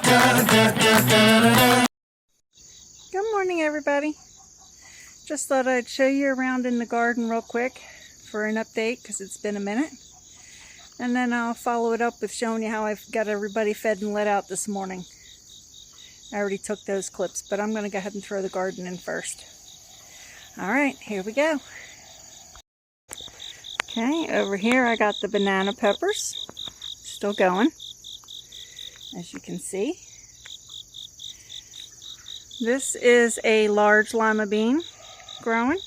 Good morning, everybody. Just thought I'd show you around in the garden real quick for an update because it's been a minute. And then I'll follow it up with showing you how I've got everybody fed and let out this morning. I already took those clips, but I'm going to go ahead and throw the garden in first. Alright, here we go. Okay, over here I got the banana peppers. Still going, as you can see. This is a large lima bean growing.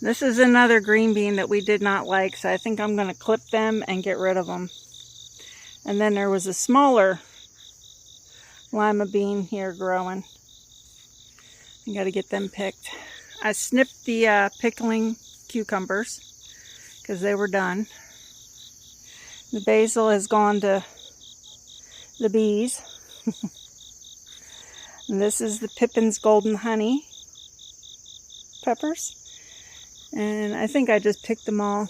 This is another green bean that we did not like, so I think I'm going to clip them and get rid of them. And then there was a smaller lima bean here growing. I got to get them picked. I snipped the pickling cucumbers because they were done. The basil has gone to the bees. And this is the Pippin's Golden Honey peppers. And I think I just picked them all,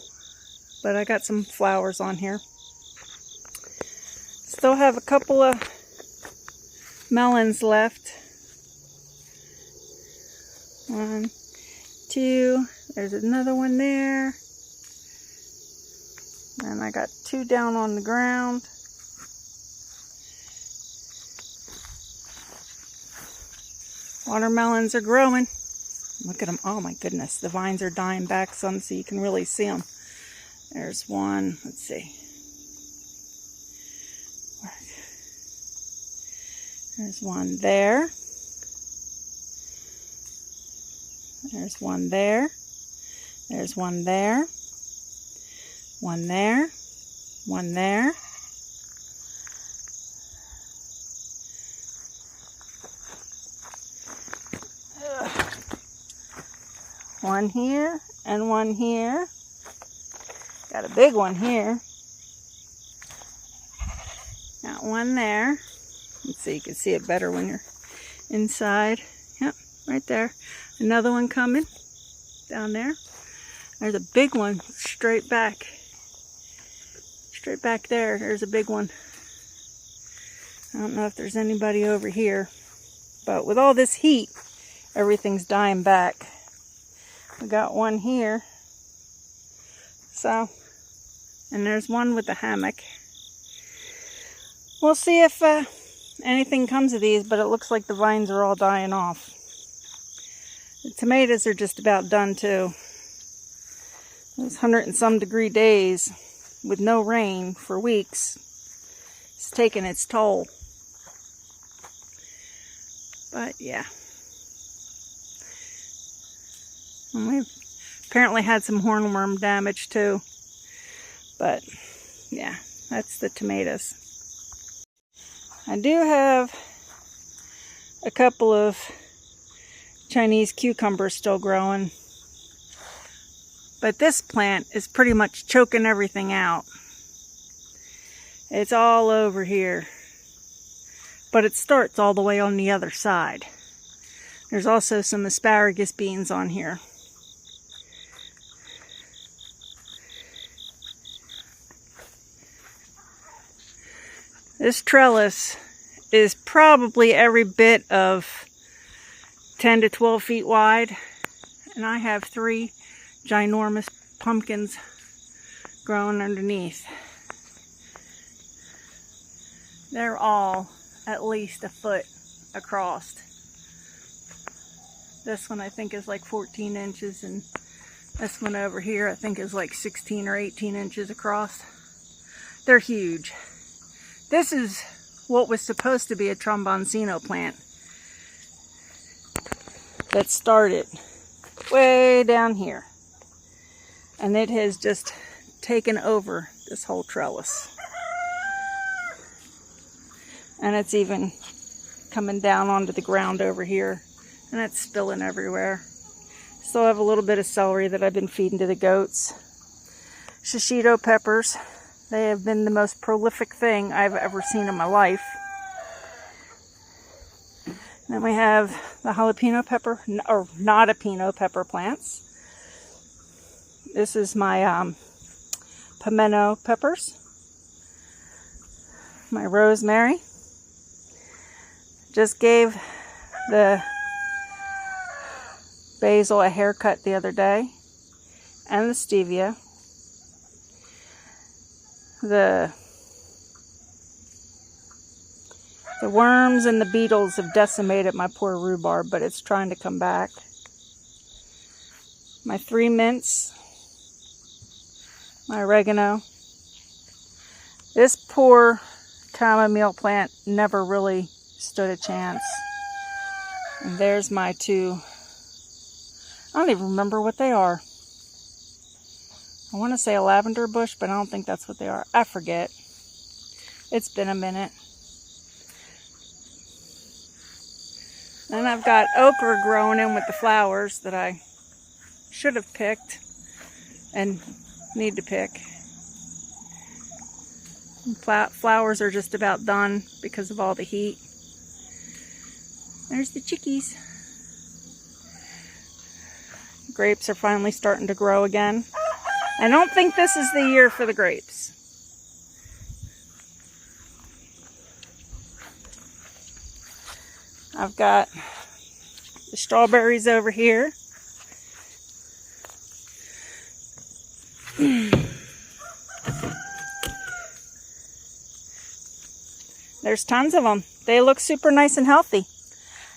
but I got some flowers on here. Still have a couple of melons left. 1, 2, there's another one there. And I got 2 down on the ground. Watermelons are growing. Look at them. Oh my goodness. The vines are dying back some so you can really see them. There's one. Let's see. There's one there. There's one there. There's one there. One there. One there. One here and one here. Got a big one here. Got one there. Let's see, you can see it better when you're inside. Yep, right there. Another one coming down there. There's a big one straight back. Straight back there. There's a big one. I don't know if there's anybody over here. But with all this heat, everything's dying back. We got one here. So, and there's one with the hammock. We'll see if anything comes of these, but it looks like the vines are all dying off. The tomatoes are just about done too. Those 100 and some degree days with no rain for weeks, it's taking its toll. But yeah. And we've apparently had some hornworm damage too. But yeah, that's the tomatoes. I do have a couple of Chinese cucumbers still growing. But this plant is pretty much choking everything out. It's all over here. But it starts all the way on the other side. There's also some asparagus beans on here. This trellis is probably every bit of 10 to 12 feet wide. And I have 3 ginormous pumpkins growing underneath. They're all at least a foot across. This one I think is like 14 inches and this one over here I think is like 16 or 18 inches across. They're huge. This is what was supposed to be a tromboncino plant that started way down here. And it has just taken over this whole trellis. And it's even coming down onto the ground over here. And it's spilling everywhere. Still have a little bit of celery that I've been feeding to the goats. Shishito peppers. They have been the most prolific thing I've ever seen in my life. Then we have the jalapeno pepper, or not-a-pino pepper plants. This is my pimento peppers. My rosemary. Just gave the basil a haircut the other day, and the stevia. The worms and the beetles have decimated my poor rhubarb, but it's trying to come back. My 3 mints, my oregano. This poor chamomile plant never really stood a chance. And there's my 2. I don't even remember what they are. I want to say a lavender bush, but I don't think that's what they are. I forget. It's been a minute. And I've got okra growing in with the flowers that I should have picked and need to pick. Flowers are just about done because of all the heat. There's the chickies. Grapes are finally starting to grow again. I don't think this is the year for the grapes. I've got the strawberries over here. There's tons of them. They look super nice and healthy.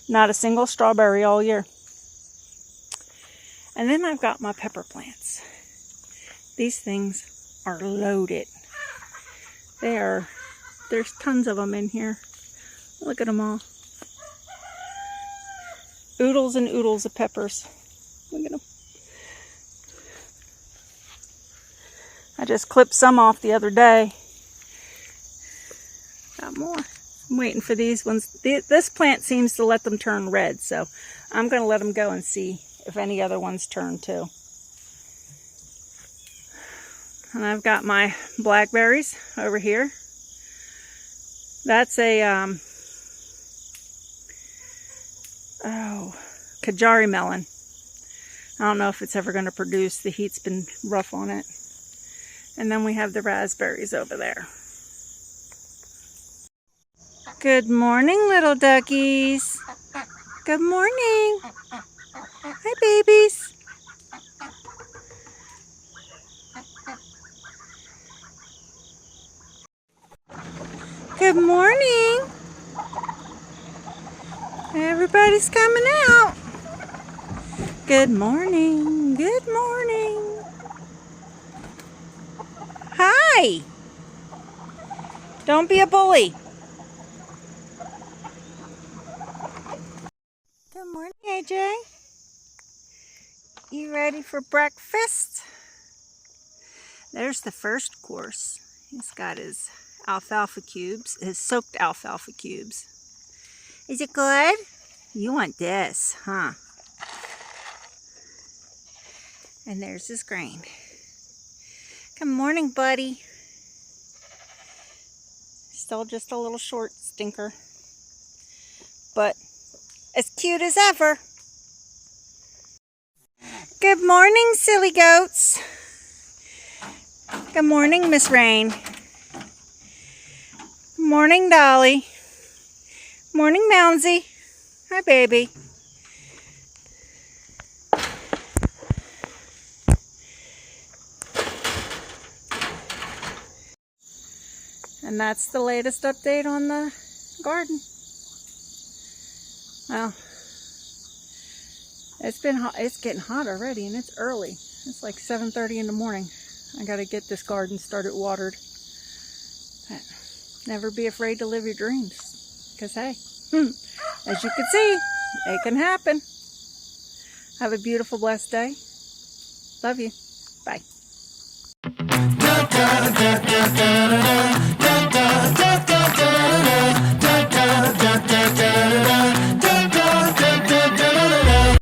Not a single strawberry all year. And then I've got my pepper plants. These things are loaded. There's tons of them in here. Look at them all. Oodles and oodles of peppers. Look at them. I just clipped some off the other day. Got more. I'm waiting for these ones. This plant seems to let them turn red, so I'm going to let them go and see if any other ones turn too. And I've got my blackberries over here. That's a Kajari melon. I don't know if it's ever going to produce. The heat's been rough on it. And then we have the raspberries over there. Good morning, little duckies. Good morning. Hi, babies. Good morning. Everybody's coming out. Good morning. Good morning. Hi. Don't be a bully. Good morning, AJ. You ready for breakfast? There's the first course. He's got his alfalfa cubes, his soaked alfalfa cubes. Is it good? You want this, huh? And there's his grain. Good morning, buddy. Still just a little short stinker, but as cute as ever. Good morning, silly goats. Good morning, Miss Rain. Morning, Dolly. Morning, Moundsy. Hi, baby. And that's the latest update on the garden. Well, it's getting hot already, and it's early. It's like 7:30 in the morning. I gotta get this garden started watered. But never be afraid to live your dreams. Because hey, as you can see, it can happen. Have a beautiful, blessed day. Love you. Bye.